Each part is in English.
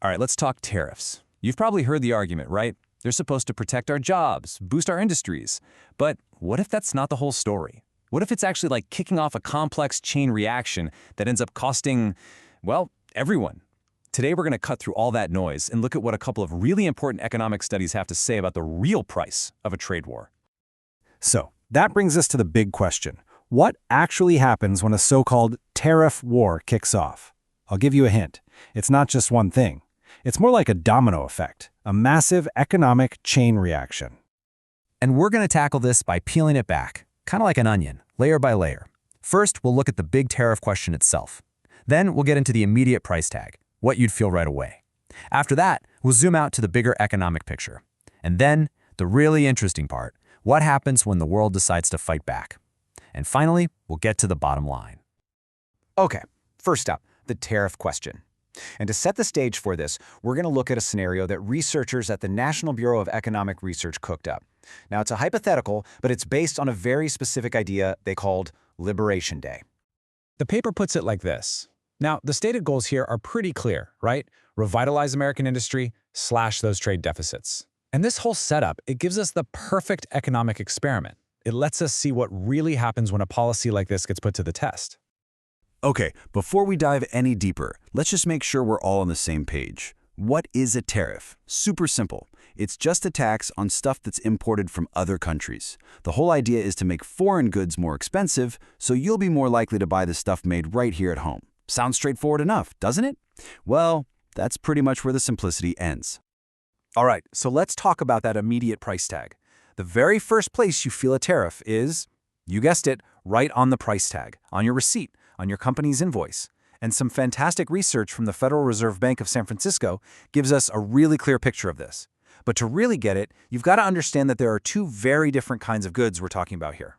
All right, let's talk tariffs. You've probably heard the argument, right? They're supposed to protect our jobs, boost our industries. But what if that's not the whole story? What if it's actually like kicking off a complex chain reaction that ends up costing, well, everyone? Today we're going to cut through all that noise and look at what a couple of really important economic studies have to say about the real price of a trade war. So, that brings us to the big question. What actually happens when a so-called tariff war kicks off? I'll give you a hint. It's not just one thing. It's more like a domino effect, a massive economic chain reaction. And we're going to tackle this by peeling it back, kind of like an onion, layer by layer. First, we'll look at the big tariff question itself. Then we'll get into the immediate price tag, what you'd feel right away. After that, we'll zoom out to the bigger economic picture. And then, the really interesting part, what happens when the world decides to fight back? And finally, we'll get to the bottom line. Okay, first up, the tariff question. And to set the stage for this, we're going to look at a scenario that researchers at the National Bureau of Economic Research cooked up. Now, it's a hypothetical, but it's based on a very specific idea they called Liberation Day. The paper puts it like this. Now, the stated goals here are pretty clear, right? Revitalize American industry, slash those trade deficits. And this whole setup, it gives us the perfect economic experiment. It lets us see what really happens when a policy like this gets put to the test. Okay, before we dive any deeper, let's just make sure we're all on the same page. What is a tariff? Super simple. It's just a tax on stuff that's imported from other countries. The whole idea is to make foreign goods more expensive, so you'll be more likely to buy the stuff made right here at home. Sounds straightforward enough, doesn't it? Well, that's pretty much where the simplicity ends. All right, so let's talk about that immediate price tag. The very first place you feel a tariff is, you guessed it, right on the price tag, on your receipt, on your company's invoice. And some fantastic research from the Federal Reserve Bank of San Francisco gives us a really clear picture of this. But to really get it, you've got to understand that there are two very different kinds of goods we're talking about here.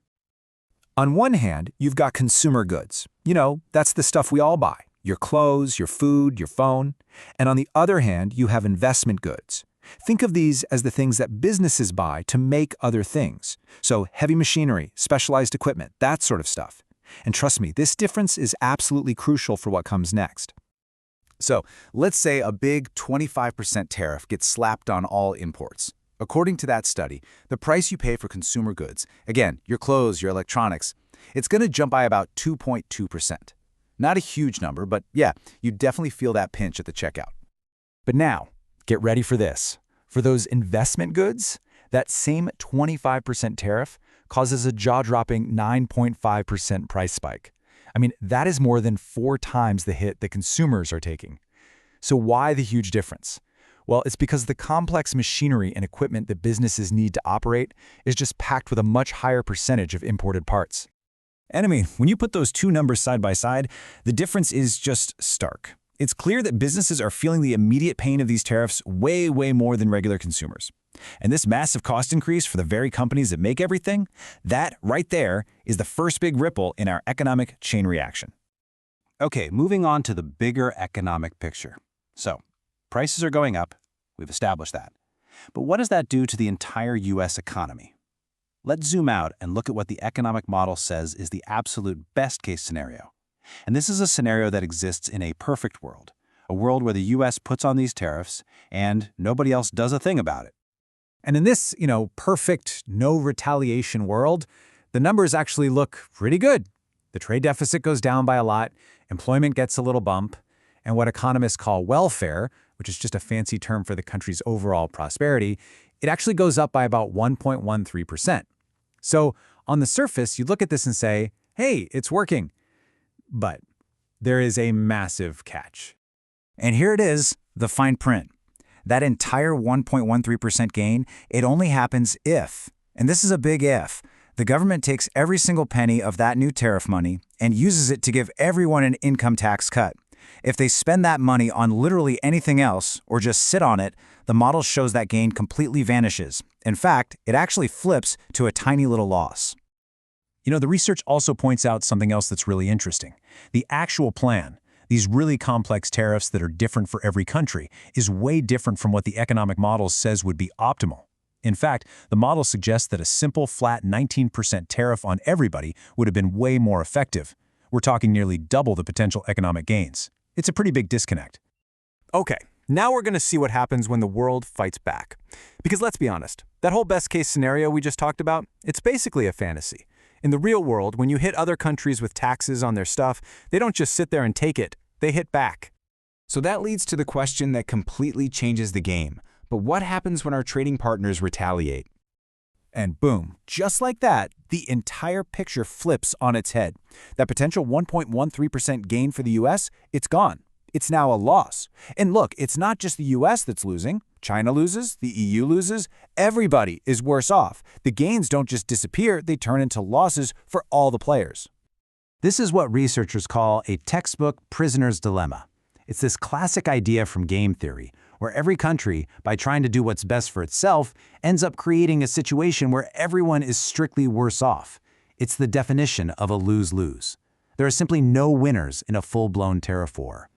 On one hand, you've got consumer goods. You know, that's the stuff we all buy. Your clothes, your food, your phone. And on the other hand, you have investment goods. Think of these as the things that businesses buy to make other things. So heavy machinery, specialized equipment, that sort of stuff. And trust me, this difference is absolutely crucial for what comes next. So, let's say a big 25% tariff gets slapped on all imports. According to that study, the price you pay for consumer goods, again, your clothes, your electronics, it's going to jump by about 2.2%. Not a huge number, but yeah, you definitely feel that pinch at the checkout. But now, get ready for this. For those investment goods, that same 25% tariff causes a jaw-dropping 9.5% price spike. I mean, that is more than 4 times the hit that consumers are taking. So why the huge difference? Well, it's because the complex machinery and equipment that businesses need to operate is just packed with a much higher percentage of imported parts. And I mean, when you put those two numbers side by side, the difference is just stark. It's clear that businesses are feeling the immediate pain of these tariffs way more than regular consumers. And this massive cost increase for the very companies that make everything, that right there is the first big ripple in our economic chain reaction. Okay, moving on to the bigger economic picture. So, prices are going up, we've established that. But what does that do to the entire U.S. economy? Let's zoom out and look at what the economic model says is the absolute best-case scenario. And this is a scenario that exists in a perfect world, a world where the U.S. puts on these tariffs and nobody else does a thing about it. And in this, perfect, no retaliation world, the numbers actually look pretty good. The trade deficit goes down by a lot, employment gets a little bump, and what economists call welfare, which is just a fancy term for the country's overall prosperity, it actually goes up by about 1.13%. So on the surface, you look at this and say, hey, it's working. But there is a massive catch. And here it is, the fine print. That entire 1.13% gain, it only happens if, and this is a big if, the government takes every single penny of that new tariff money and uses it to give everyone an income tax cut. If they spend that money on literally anything else or just sit on it, the model shows that gain completely vanishes. In fact, it actually flips to a tiny little loss. The research also points out something else that's really interesting. The actual plan, these really complex tariffs that are different for every country, is way different from what the economic model says would be optimal. In fact, the model suggests that a simple, flat 19% tariff on everybody would have been way more effective. We're talking nearly double the potential economic gains. It's a pretty big disconnect. Okay, Now we're going to see what happens when the world fights back. Because let's be honest, that whole best-case scenario we just talked about, it's basically a fantasy. In the real world, when you hit other countries with taxes on their stuff, they don't just sit there and take it, they hit back. So that leads to the question that completely changes the game. But what happens when our trading partners retaliate? And boom, just like that, the entire picture flips on its head. That potential 1.13% gain for the US, it's gone. It's now a loss. And look, it's not just the US that's losing. China loses, the EU loses, everybody is worse off. The gains don't just disappear, they turn into losses for all the players. This is what researchers call a textbook prisoner's dilemma. It's this classic idea from game theory, where every country, by trying to do what's best for itself, ends up creating a situation where everyone is strictly worse off. It's the definition of a lose-lose. There are simply no winners in a full-blown tariff war.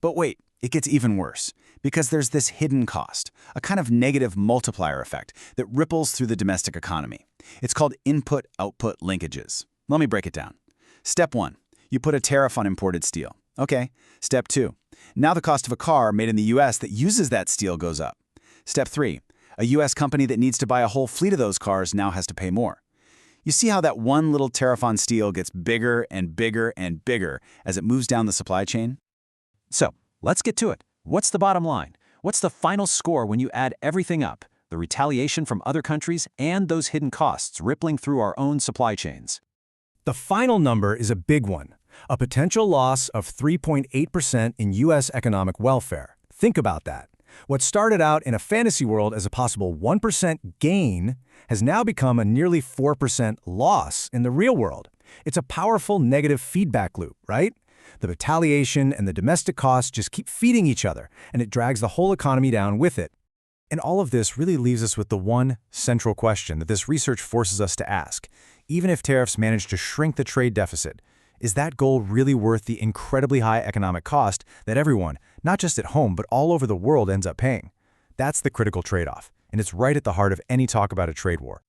But wait, it gets even worse, because there's this hidden cost, a kind of negative multiplier effect that ripples through the domestic economy. It's called input-output linkages. Let me break it down. Step 1, you put a tariff on imported steel. Okay. Step 2, now the cost of a car made in the US that uses that steel goes up. Step 3, a US company that needs to buy a whole fleet of those cars now has to pay more. You see how that one little tariff on steel gets bigger and bigger and bigger as it moves down the supply chain? So, let's get to it. What's the bottom line? What's the final score when you add everything up? The retaliation from other countries and those hidden costs rippling through our own supply chains. The final number is a big one, a potential loss of 3.8% in U.S. economic welfare. Think about that. What started out in a fantasy world as a possible 1% gain has now become a nearly 4% loss in the real world. It's a powerful negative feedback loop, right? The retaliation and the domestic costs just keep feeding each other, and it drags the whole economy down with it. And all of this really leaves us with the one central question that this research forces us to ask. Even if tariffs manage to shrink the trade deficit, is that goal really worth the incredibly high economic cost that everyone, not just at home but all over the world, ends up paying? That's the critical trade-off, and it's right at the heart of any talk about a trade war.